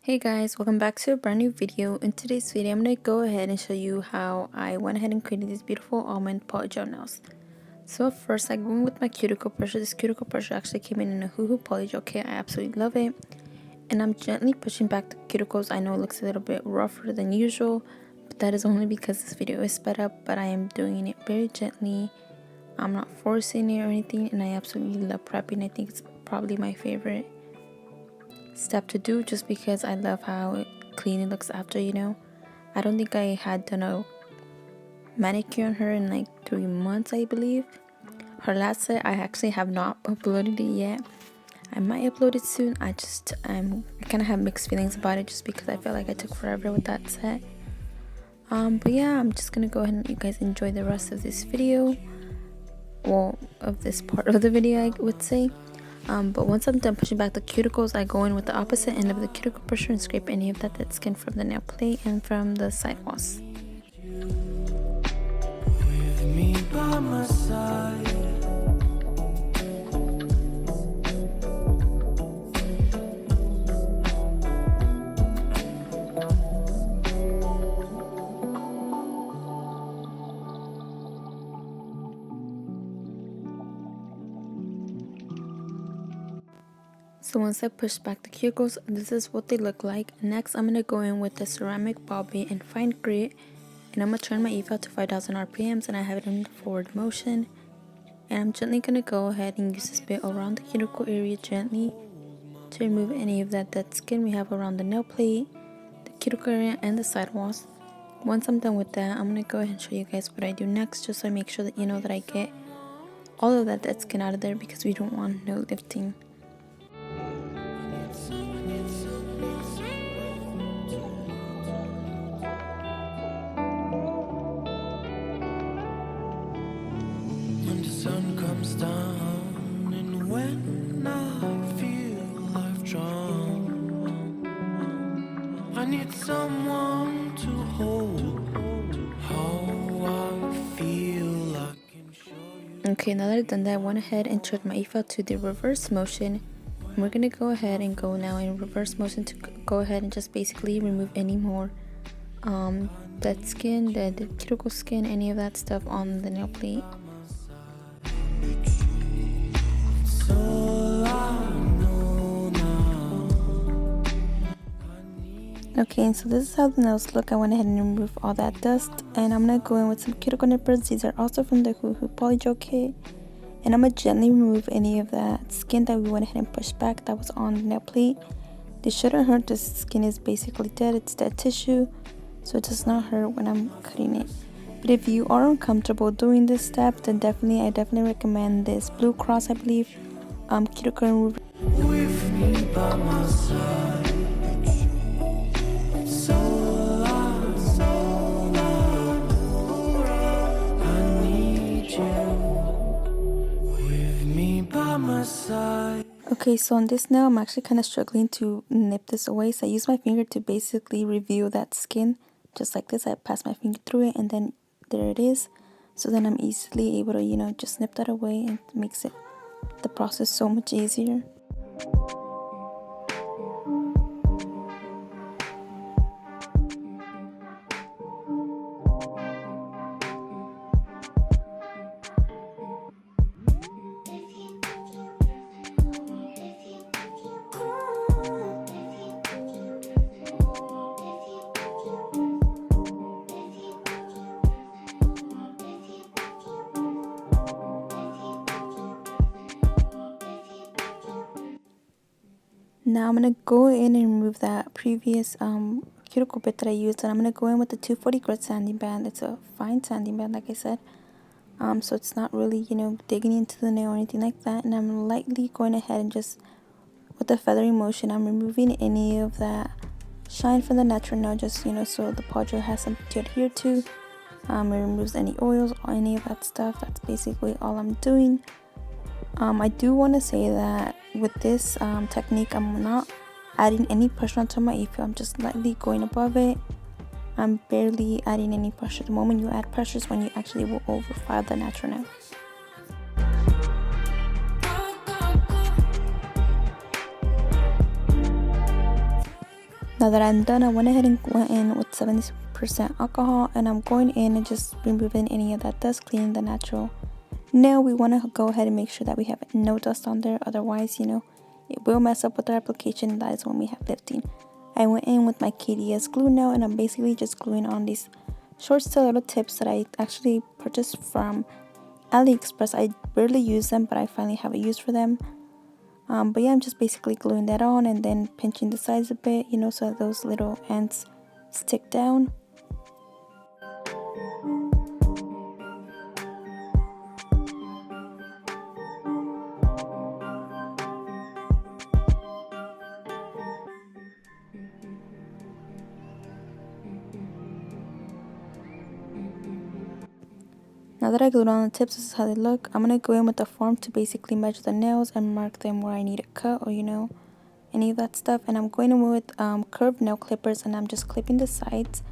Hey guys, welcome back to a brand new video. In today's video, I'm going to go ahead and show you how I went ahead and created these beautiful almond polygel nails. So first, I went with my cuticle pressure. This cuticle pressure actually came in a 𝚠𝚠 polygel kit. I absolutely love it. And I'm gently pushing back the cuticles. I know it looks a little bit rougher than usual, but that is only because this video is sped up, but I am doing it very gently. I'm not forcing it or anything, and I absolutely love prepping. I think it's probably my favorite step to do just because I love how clean it looks after, I don't think I had done a manicure on her in like 3 months, I believe. Her last set, I actually have not uploaded it yet. I might upload it soon. I kind of have mixed feelings about it just because I feel like I took forever with that set. But yeah, I'm just gonna go ahead and let you guys enjoy the rest of this video. Well, of this part of the video, I would say. But once I'm done pushing back the cuticles, I go in with the opposite end of the cuticle pressure and scrape any of that dead skin from the nail plate and from the side walls. With me by my side. So once I push back the cuticles, this is what they look like. Next, I'm going to go in with the ceramic ball bead and fine grit, and I'm going to turn my eval to 5000 RPMs, and I have it in forward motion. And I'm gently going to go ahead and use this bit around the cuticle area gently to remove any of that dead skin we have around the nail plate, the cuticle area, and the side walls. Once I'm done with that, I'm going to go ahead and show you guys what I do next, just so I make sure that you know that I get all of that dead skin out of there because we don't want no lifting. Sun comes down, and when I feel I've drowned, I need someone to hold. How I feel I can show you. Okay, now that I've done that, I went ahead and turned my eval to the reverse motion. And we're gonna go ahead and go now in reverse motion to go ahead and just basically remove any more dead skin, the cuticle skin, any of that stuff on the nail plate. Okay, and so this is how the nails look. I went ahead and removed all that dust, and I'm gonna go in with some cuticle nippers. These are also from the 𝚠𝚠 polygel kit, and I'm gonna gently remove any of that skin that we went ahead and pushed back that was on the nail plate. This shouldn't hurt. This skin is basically dead. It's dead tissue, so it does not hurt when I'm cutting it. But if you are uncomfortable doing this step, then I definitely recommend this Blue Cross, I believe, cuticle remover. With me by my side. Okay, so on this nail, I'm actually kind of struggling to nip this away. So I use my finger to basically reveal that skin. Just like this, I pass my finger through it, and then there it is. So then I'm easily able to, just snip that away, and it makes the process so much easier. Now I'm going to go in and remove that previous cuticle bit that I used, and I'm going to go in with the 240 grit sanding band. It's a fine sanding band, like I said, so it's not really, digging into the nail or anything like that. And I'm lightly going ahead and just, with the feathering motion, I'm removing any of that shine from the natural nail, just, so the polygel has something to adhere to. It removes any oils or any of that stuff. That's basically all I'm doing. I do want to say that with this technique, I'm not adding any pressure onto my eval. I'm just lightly going above it. I'm barely adding any pressure. The moment you add pressure is when you actually will overfile the natural nail. Now that I'm done, I went ahead and went in with 70% alcohol, and I'm going in and just removing any of that dust, cleaning the natural nail. We want to go ahead and make sure that we have no dust on there, otherwise, you know, it will mess up with our application. That is when we have lifting. I went in with my KDS glue now, and I'm basically just gluing on these short stiletto tips that I actually purchased from AliExpress. I barely use them, but I finally have a use for them. But yeah, I'm just basically gluing that on and then pinching the sides a bit, you know, so that those little ends stick down. Now that I glued on the tips, this is how they look. I'm going to go in with the form to basically measure the nails and mark them where I need a cut, or you know, any of that stuff. And I'm going in with curved nail clippers, and I'm just clipping the sides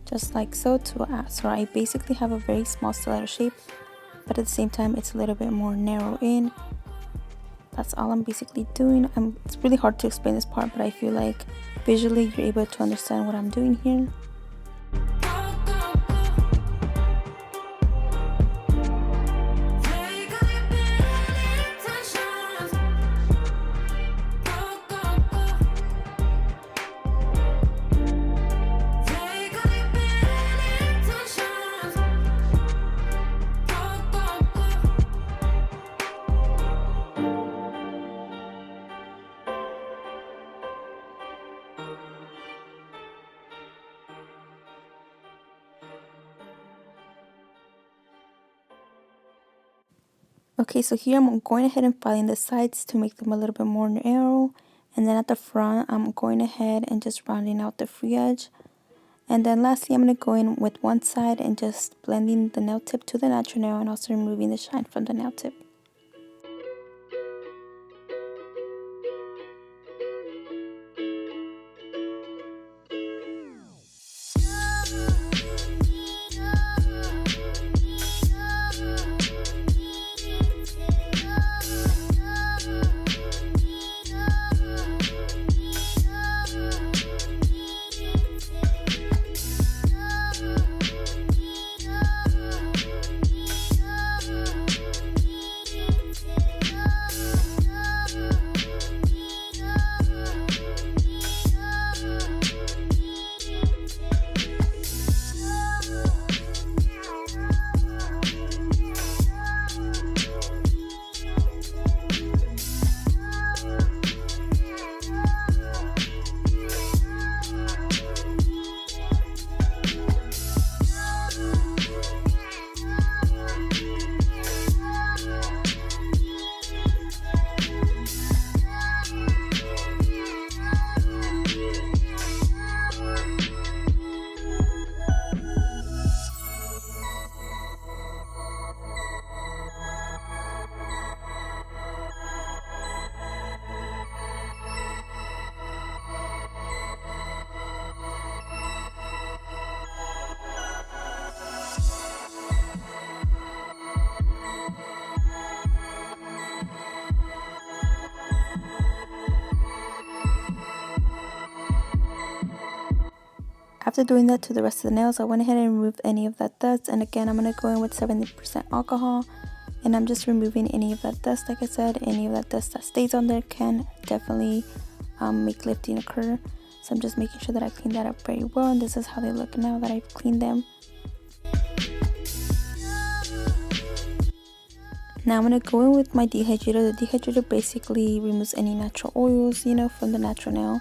just like so so I basically have a very small stiletto shape, but at the same time it's a little bit more narrow in. That's all I'm basically doing. It's really hard to explain this part, but I feel like visually you're able to understand what I'm doing here. Okay, so here I'm going ahead and filing the sides to make them a little bit more narrow. And then at the front, I'm going ahead and just rounding out the free edge. And then lastly, I'm going to go in with one side and just blending the nail tip to the natural nail and also removing the shine from the nail tip. After doing that to the rest of the nails, I went ahead and removed any of that dust. And again, I'm going to go in with 70% alcohol. And I'm just removing any of that dust. Like I said, any of that dust that stays on there can definitely make lifting occur. So I'm just making sure that I clean that up very well. And this is how they look now that I've cleaned them. Now I'm going to go in with my dehydrator. The dehydrator basically removes any natural oils, you know, from the natural nail.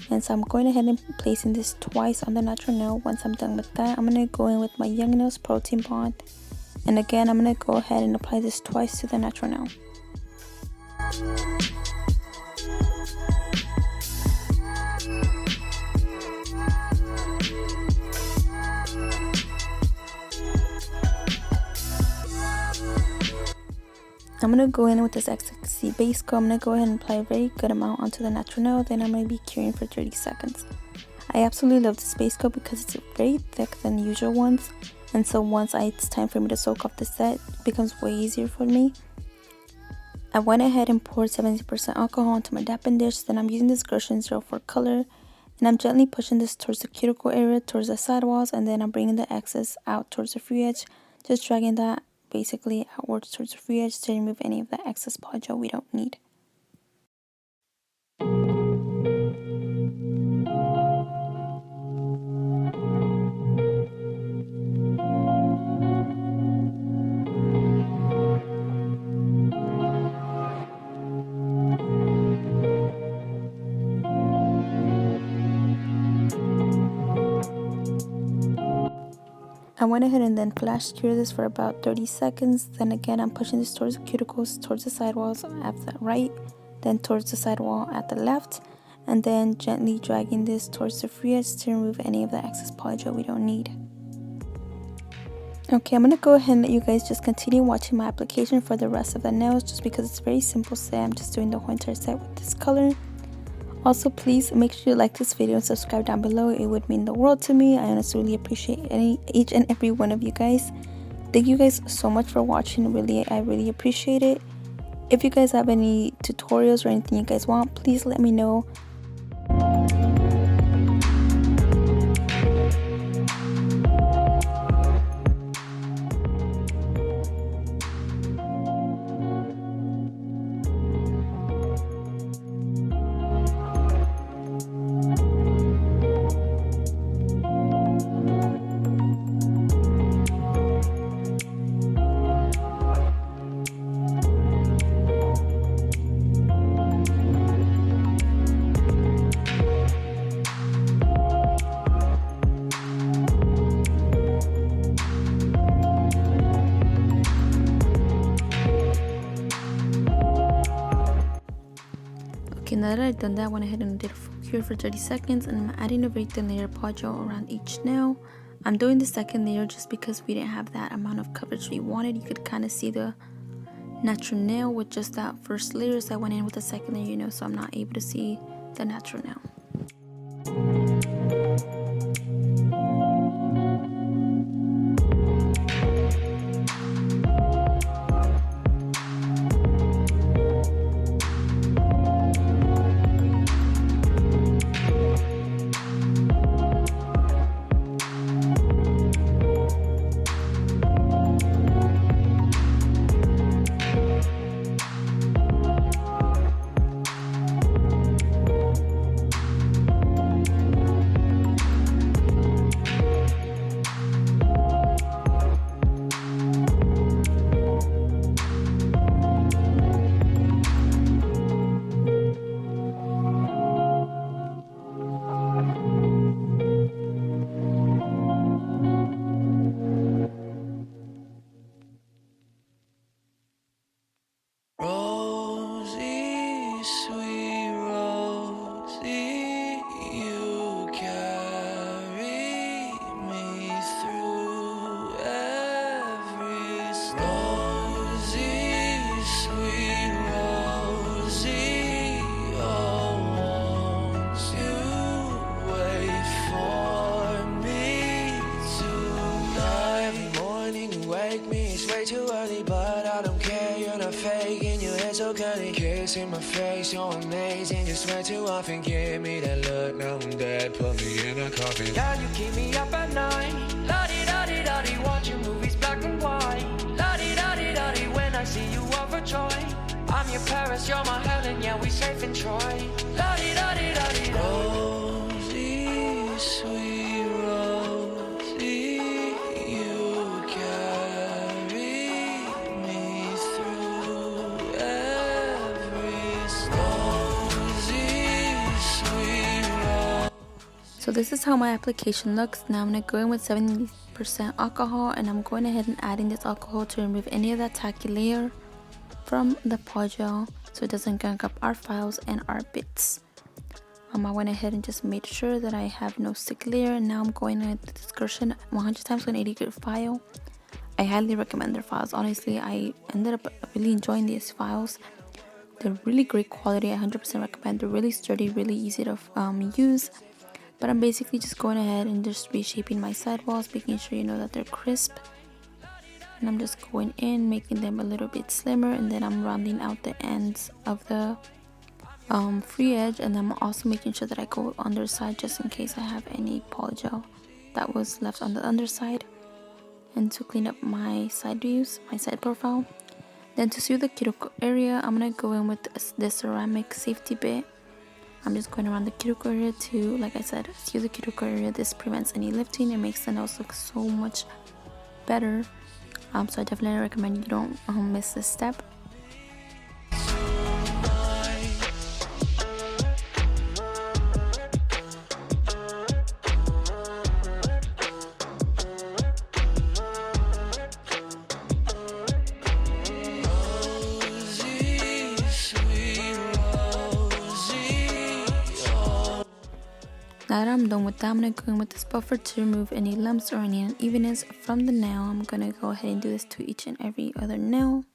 And so I'm going ahead and placing this twice on the natural nail. Once I'm done with that, I'm going to go in with my Young Nails Protein Bond. And again, I'm going to go ahead and apply this twice to the natural nail. I'm going to go in with this XXC base coat. I'm going to go ahead and apply a very good amount onto the natural nail. Then I'm going to be curing for 30 seconds. I absolutely love this base coat because it's very thick than the usual ones. And so once it's time for me to soak off the set, it becomes way easier for me. I went ahead and poured 70% alcohol into my dapping dish. Then I'm using this Gershon 04 color. And I'm gently pushing this towards the cuticle area, towards the sidewalls, and then I'm bringing the excess out towards the free edge, just dragging that basically outwards towards the free edge to remove any of the excess polygel we don't need. I went ahead and then flash cure this for about 30 seconds. Then again, I'm pushing this towards the cuticles, towards the sidewalls at the right, then towards the sidewall at the left, and then gently dragging this towards the free edge to remove any of the excess polygel we don't need. Okay, I'm going to go ahead and let you guys just continue watching my application for the rest of the nails, just because it's very simple set. I'm just doing the whole entire set with this color. Also, please make sure you like this video and subscribe down below. It would mean the world to me. I honestly really appreciate each and every one of you guys. Thank you guys so much for watching. I really appreciate it. If you guys have any tutorials or anything you guys want, please let me know. Okay, now that I've done that, I went ahead and did a full cure for 30 seconds, and I'm adding a very thin layer of polygel around each nail. I'm doing the second layer just because we didn't have that amount of coverage we wanted. You could kind of see the natural nail with just that first layer, so I went in with the second layer, so I'm not able to see the natural nail. Rosie, sweet Rosie, you carry me through every storm. Rosie, sweet Rosie, oh, won't you wait for me tonight? Every morning you wake me, it's way too early, but I don't care, you're not faking, your hair so curly. Kiss in my face, you're amazing, you swear too often, give me that look, now I'm dead, put me in a coffin. Girl, you keep me up at night. La-di-da-di-da-di, watching movies black and white. La-di-da-di-da-di, when I see you overjoyed. I'm your Paris, you're my Helen, yeah, we safe in Troy. La-di-da-di-da-di. Rosie, sweet Rosie, you carry me through every storm. Rosie, sweet Rosie. So this is how my application looks. Now I'm going to go in with 70% alcohol, and I'm going ahead and adding this alcohol to remove any of that tacky layer from the polygel so it doesn't gunk up our files and our bits. I went ahead and just made sure that I have no stick layer, and now I'm going with the Discretion 100 times 180 grit file. I highly recommend their files. Honestly, I ended up really enjoying these files. They're really great quality. I 100% recommend. They're really sturdy, really easy to use. But I'm basically just going ahead and just reshaping my sidewalls, making sure that they're crisp. And I'm just going in, making them a little bit slimmer, and then I'm rounding out the ends of the free edge, and I'm also making sure that I go underside just in case I have any polygel that was left on the underside, and to clean up my side views, my side profile. Then to seal the cuticle area, I'm gonna go in with this ceramic safety bit. I'm just going around the cuticle area to, like I said, seal the cuticle area. This prevents any lifting. It makes the nails look so much better. So I definitely recommend you don't miss this step. Now that I'm done with that, I'm going to go in with this buffer to remove any lumps or any unevenness from the nail. I'm going to go ahead and do this to each and every other nail.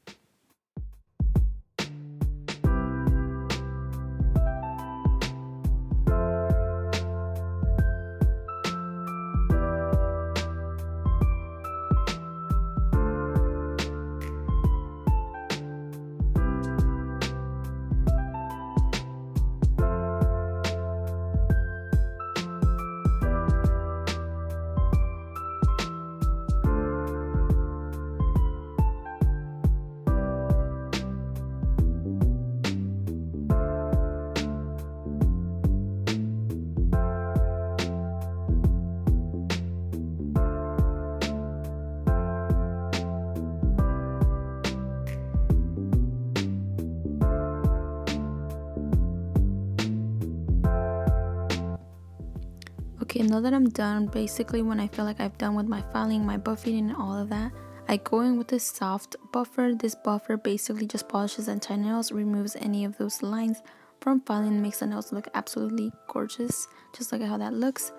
Okay, now that I'm done, basically when I feel like I've done with my filing, my buffing and all of that, I go in with this soft buffer. This buffer basically just polishes the entire nails, removes any of those lines from filing, makes the nails look absolutely gorgeous, just like how that looks.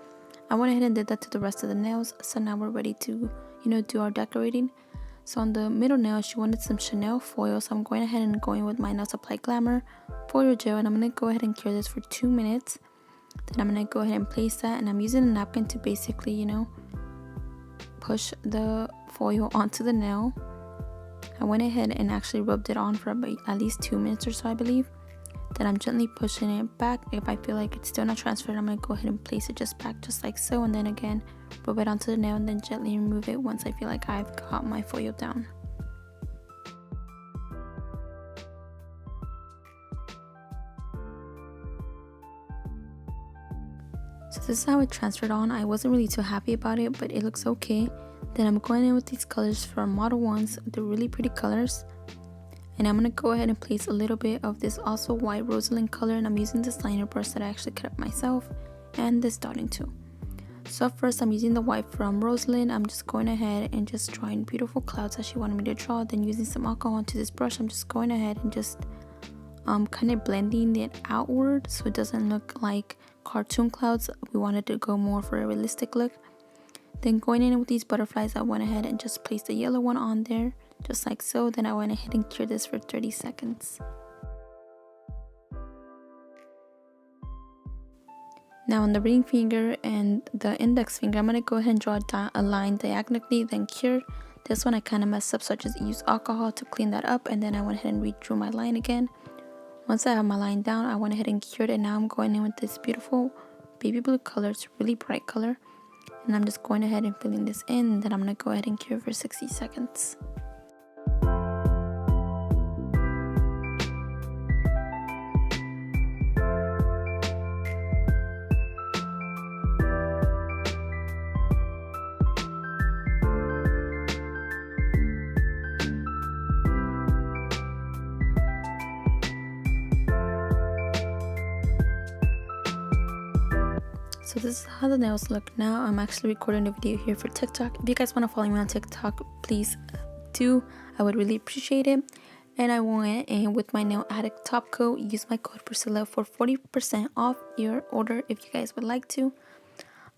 I went ahead and did that to the rest of the nails, so now we're ready to, do our decorating. So on the middle nail, she wanted some Chanel foil, so I'm going ahead and going with my Nail Supply Glamour foil gel, and I'm going to go ahead and cure this for 2 minutes. Then I'm going to go ahead and place that, and I'm using a napkin to basically, push the foil onto the nail. I went ahead and actually rubbed it on for about at least 2 minutes or so, I believe. Then I'm gently pushing it back. If I feel like it's still not transferred, I'm going to go ahead and place it just back just like so, and then again rub it onto the nail and then gently remove it once I feel like I've got my foil down. So this is how it transferred on. I wasn't really too happy about it, but it looks okay. Then I'm going in with these colors from Model 1s. They're really pretty colors. And I'm going to go ahead and place a little bit of this also white Rosalind color. And I'm using this liner brush that I actually cut up myself. And this dotting tool. So first I'm using the white from Rosalind. I'm just going ahead and just drawing beautiful clouds as she wanted me to draw. Then using some alcohol onto this brush, I'm just going ahead and just kind of blending it outward so it doesn't look like cartoon clouds. We wanted to go more for a realistic look. Then going in with these butterflies, I went ahead and just placed the yellow one on there just like so. Then I went ahead and cured this for 30 seconds. Now on the ring finger and the index finger, I'm going to go ahead and draw a line diagonally, then cure. This one I kind of messed up, so I just used alcohol to clean that up, and then I went ahead and redrew my line again. Once I have my line down, I went ahead and cured it. Now I'm going in with this beautiful baby blue color. It's a really bright color. And I'm just going ahead and filling this in. Then I'm going to go ahead and cure for 60 seconds. So this is how the nails look now. I'm actually recording a video here for TikTok. If you guys want to follow me on TikTok, please do. I would really appreciate it. And I went in with my nail addict top coat. Use my code PRISCILA for 40% off your order if you guys would like to.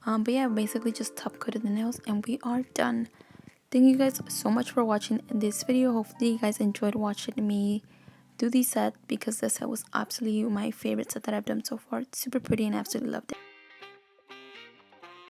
But yeah, basically just top coated the nails and we are done. Thank you guys so much for watching this video. Hopefully you guys enjoyed watching me do these sets, because this set was absolutely my favorite set that I've done so far. It's super pretty and I absolutely loved it.